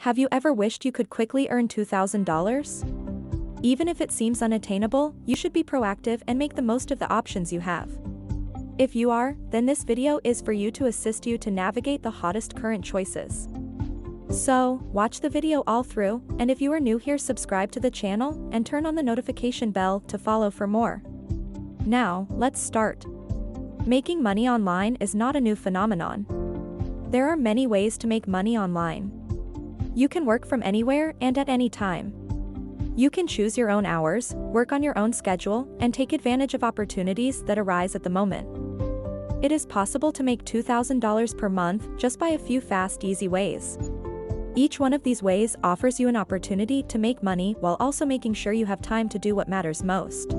Have you ever wished you could quickly earn $2,000? Even if it seems unattainable, you should be proactive and make the most of the options you have. If you are, then this video is for you to assist you to navigate the hottest current choices. So, watch the video all through, and if you are new here, subscribe to the channel and turn on the notification bell to follow for more. Now, let's start. Making money online is not a new phenomenon. There are many ways to make money online. You can work from anywhere and at any time. You can choose your own hours, work on your own schedule, and take advantage of opportunities that arise at the moment. It is possible to make $2,000 per month just by a few fast, easy ways. Each one of these ways offers you an opportunity to make money while also making sure you have time to do what matters most.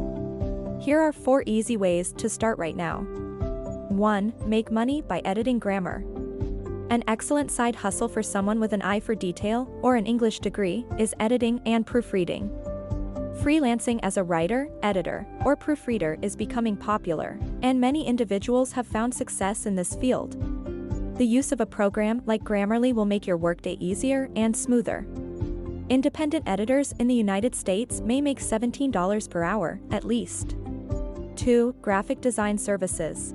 Here are 4 easy ways to start right now. 1. Make money by editing grammar. An excellent side hustle for someone with an eye for detail or an English degree is editing and proofreading. Freelancing as a writer, editor, or proofreader is becoming popular, and many individuals have found success in this field. The use of a program like Grammarly will make your workday easier and smoother. Independent editors in the United States may make $17 per hour, at least. 2. Graphic design services.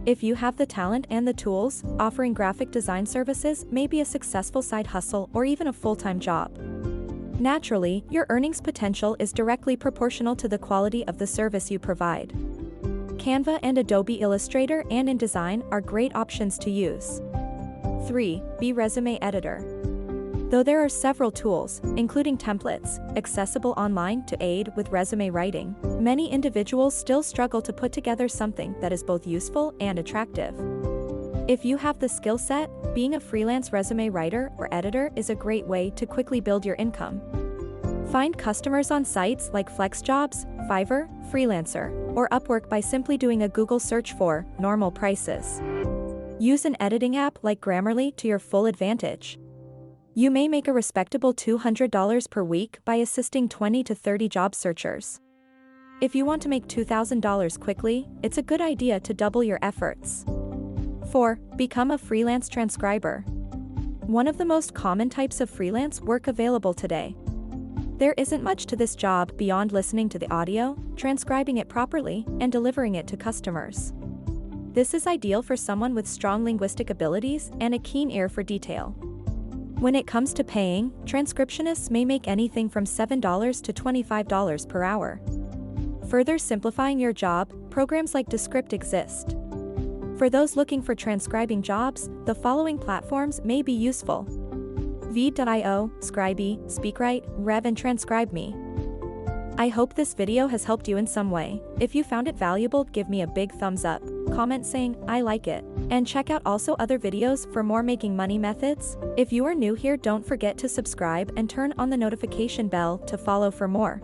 If you have the talent and the tools, offering graphic design services may be a successful side hustle or even a full-time job. Naturally, your earnings potential is directly proportional to the quality of the service you provide. Canva and Adobe Illustrator and InDesign are great options to use. 3. Be resume editor. Though there are several tools, including templates, accessible online to aid with resume writing, many individuals still struggle to put together something that is both useful and attractive. If you have the skill set, being a freelance resume writer or editor is a great way to quickly build your income. Find customers on sites like FlexJobs, Fiverr, Freelancer, or Upwork by simply doing a Google search for normal prices. Use an editing app like Grammarly to your full advantage. You may make a respectable $200 per week by assisting 20 to 30 job searchers. If you want to make $2,000 quickly, it's a good idea to double your efforts. 4. Become a freelance transcriber. One of the most common types of freelance work available today. There isn't much to this job beyond listening to the audio, transcribing it properly, and delivering it to customers. This is ideal for someone with strong linguistic abilities and a keen ear for detail. When it comes to paying, transcriptionists may make anything from $7 to $25 per hour. Further simplifying your job, programs like Descript exist. For those looking for transcribing jobs, the following platforms may be useful: Veed.io, Scribie, Speakwrite, Rev, and TranscribeMe. I hope this video has helped you in some way. If you found it valuable, give me a big thumbs up, comment saying, "I like it," and check out also other videos for more making money methods. If you are new here, don't forget to subscribe and turn on the notification bell to follow for more.